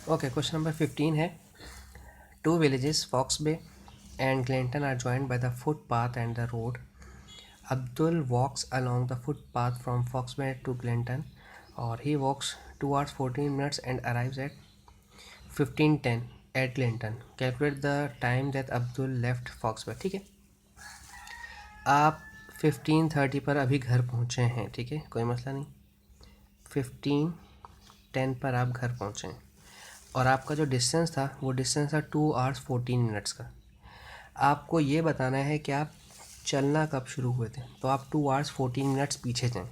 Okay, question number 15 है, two villages Fox Bay and Glenton are joined by the footpath and the road. Abdul walks along the footpath from Fox Bay to Glenton, or he walks 2 hours 14 minutes and arrives at 15:10 at Glenton. Calculate the time that Abdul left Fox Bay. ठीक है, आप 15:30 पर अभी घर पहुँचे हैं. ठीक है, कोई मसला नहीं. 15:10 पर आप घर पहुँचे हैं और आपका जो डिस्टेंस था वो डिस्टेंस था 2 hours 14 minutes का. आपको ये बताना है कि आप चलना कब शुरू हुए थे. तो आप 2 hours 14 minutes पीछे जाएं.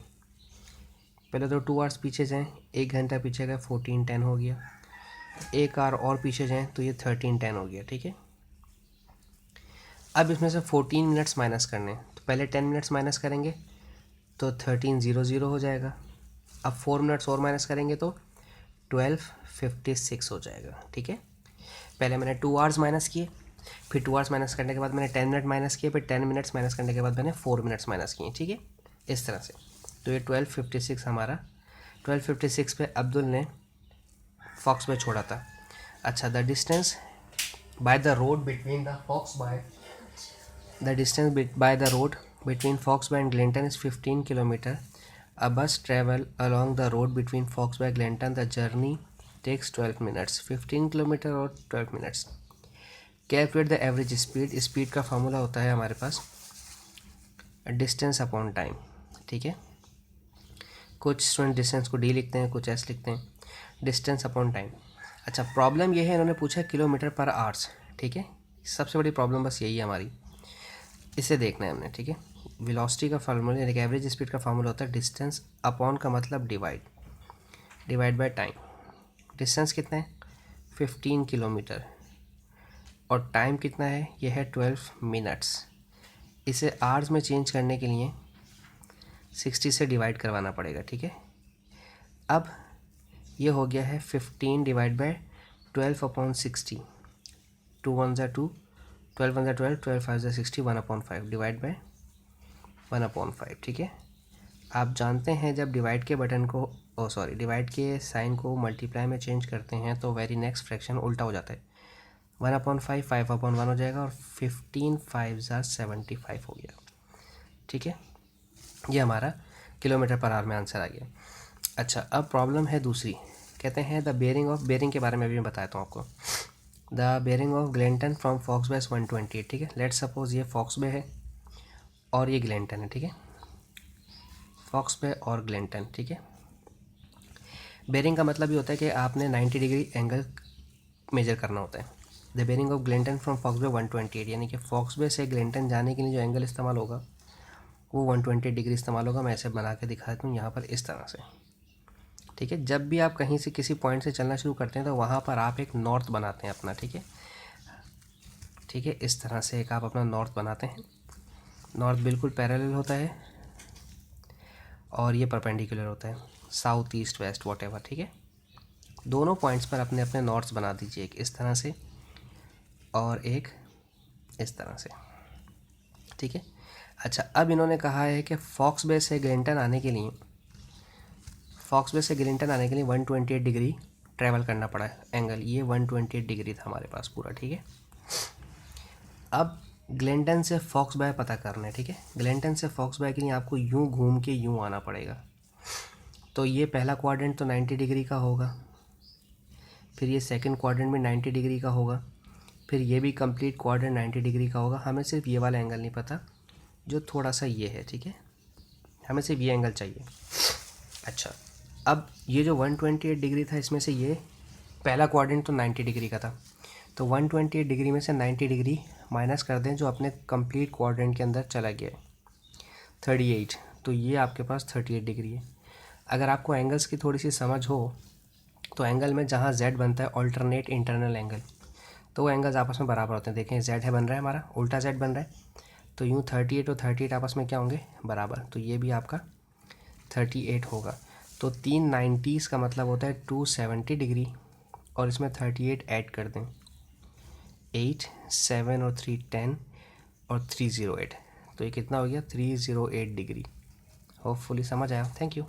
पहले तो 2 hours पीछे जाएं, 1 घंटा पीछे गए 14:10 हो गया. 1 hour और पीछे जाएं तो ये 13:10 हो गया. ठीक है, अब इसमें से 14 minutes माइनस करने हैं. तो पहले 10 minutes माइनस करेंगे तो 13:00 हो जाएगा. अब 4 minutes और माइनस करेंगे तो 12:56 हो जाएगा. ठीक है, पहले मैंने 2 hours माइनस किए, फिर 2 hours माइनस करने के बाद मैंने 10 मिनट माइनस किए, फिर 10 minutes माइनस करने के बाद मैंने 4 minutes माइनस किए. ठीक है, इस तरह से. तो ये 12:56 हमारा 12:56 पे अब्दुल ने फॉक्स बे छोड़ा था. अच्छा, the distance by the road between the Fox Bay between Fox Bay and Glenton is 15 kilometer. A bus travel along the road between Fox Bay and Glenton. The journey takes 12 minutes. 15 kilometer और 12 minutes. Calculate the average speed. Speed का formula होता है हमारे पास distance upon time. ठीक है, कुछ student distance को D लिखते हैं, कुछ एस लिखते हैं. Distance upon time. अच्छा, प्रॉब्लम ये है, इन्होंने पूछा किलोमीटर पर आवर्स. ठीक है, सबसे बड़ी प्रॉब्लम बस यही है हमारी, इसे देखना है हमने. ठीक है, वेलोसिटी का फार्मूला यानी कि एवरेज स्पीड का फार्मूला होता है डिस्टेंस अपॉन का मतलब डिवाइड बाय टाइम. डिस्टेंस कितना है 15 किलोमीटर और टाइम कितना है, ये है 12 मिनट्स. इसे आवर्स में चेंज करने के लिए 60 से डिवाइड करवाना पड़ेगा. ठीक है, अब ये हो गया है 15 डिवाइड बाय 12/60. 2 1 ज़ा 2, 12 1 ज़ा 12, 12 5 ज़ा 60, 1/5 डिवाइड बाय 1/5. ठीक है, आप जानते हैं जब डिवाइड के बटन को डिवाइड के साइन को मल्टीप्लाई में चेंज करते हैं तो वेरी नेक्स्ट फ्रैक्शन उल्टा हो जाता है. 1/5 5/1 हो जाएगा और 15 5 ज़ा 75 हो गया. ठीक है, ये हमारा किलोमीटर पर आवर में आंसर आ गया. अच्छा, अब प्रॉब्लम है दूसरी. कहते हैं द बेयरिंग के बारे में भी मैं बताता हूँ आपको. The bearing of Glenton from Fox Bay 128. ठीक है, लेट्स सपोज ये फॉक्स बे है और ये ग्लेंटन है. ठीक है, फॉक्स बे और ग्लेंटन. ठीक है, बेयरिंग का मतलब ये होता है कि आपने 90 डिग्री एंगल मेजर करना होता है. The bearing of Glenton from Fox Bay 128, यानी कि फॉक्स बे से ग्लेंटन जाने के लिए जो एंगल इस्तेमाल होगा वो 120 डिग्री इस्तेमाल होगा. मैं ऐसे बना के दिखा देता हूँ यहाँ पर इस तरह से. ठीक है, जब भी आप कहीं से किसी पॉइंट से चलना शुरू करते हैं तो वहाँ पर आप एक नॉर्थ बनाते हैं अपना. ठीक है, ठीक है, इस तरह से एक आप अपना नॉर्थ बनाते हैं. नॉर्थ बिल्कुल पैरेलल होता है और ये परपेंडिकुलर होता है, south east west what ever. ठीक है, दोनों पॉइंट्स पर अपने अपने नॉर्थ्स बना दीजिए, एक इस तरह से और एक इस तरह से. ठीक है, अच्छा, अब इन्होंने कहा है कि फॉक्स बे से ग्लेंटन आने के लिए 128 डिग्री ट्रैवल करना पड़ा है. एंगल ये 128 डिग्री था हमारे पास पूरा. ठीक है, अब ग्लेंटन से फॉक्स बे पता करना है. ठीक है, ग्लेंटन से फॉक्स बे के लिए आपको यूं घूम के यूं आना पड़ेगा. तो ये पहला क्वाड्रेंट तो 90 डिग्री का होगा, फिर ये सेकंड क्वाड्रेंट भी 90 डिग्री का होगा, फिर ये भी कंप्लीट क्वाड्रेंट 90 डिग्री का होगा. हमें सिर्फ ये वाला एंगल नहीं पता जो थोड़ा सा ये है. ठीक है, हमें सिर्फ ये एंगल चाहिए. अच्छा, अब ये जो 128 डिग्री था इसमें से ये पहला क्वाड्रेंट तो 90 डिग्री का था, तो 128 डिग्री में से 90 डिग्री माइनस कर दें जो अपने कंप्लीट क्वाड्रेंट के अंदर चला गया है 38. तो ये आपके पास 38 डिग्री है. अगर आपको एंगल्स की थोड़ी सी समझ हो तो एंगल में जहाँ z बनता है ऑल्टरनेट इंटरनल एंगल, तो वो एंगल्स आपस में बराबर होते हैं. देखें z है बन रहा है हमारा, उल्टा z बन रहा है, तो यूँ 38 और 38 आपस में क्या होंगे बराबर. तो ये भी आपका 38 होगा. तो 3 90s का मतलब होता है 270 डिग्री और इसमें 38 ऐड कर दें. 8 7 और 3 10 और 308, तो ये कितना हो गया 308 डिग्री. होपफुली समझ आया. Thank you.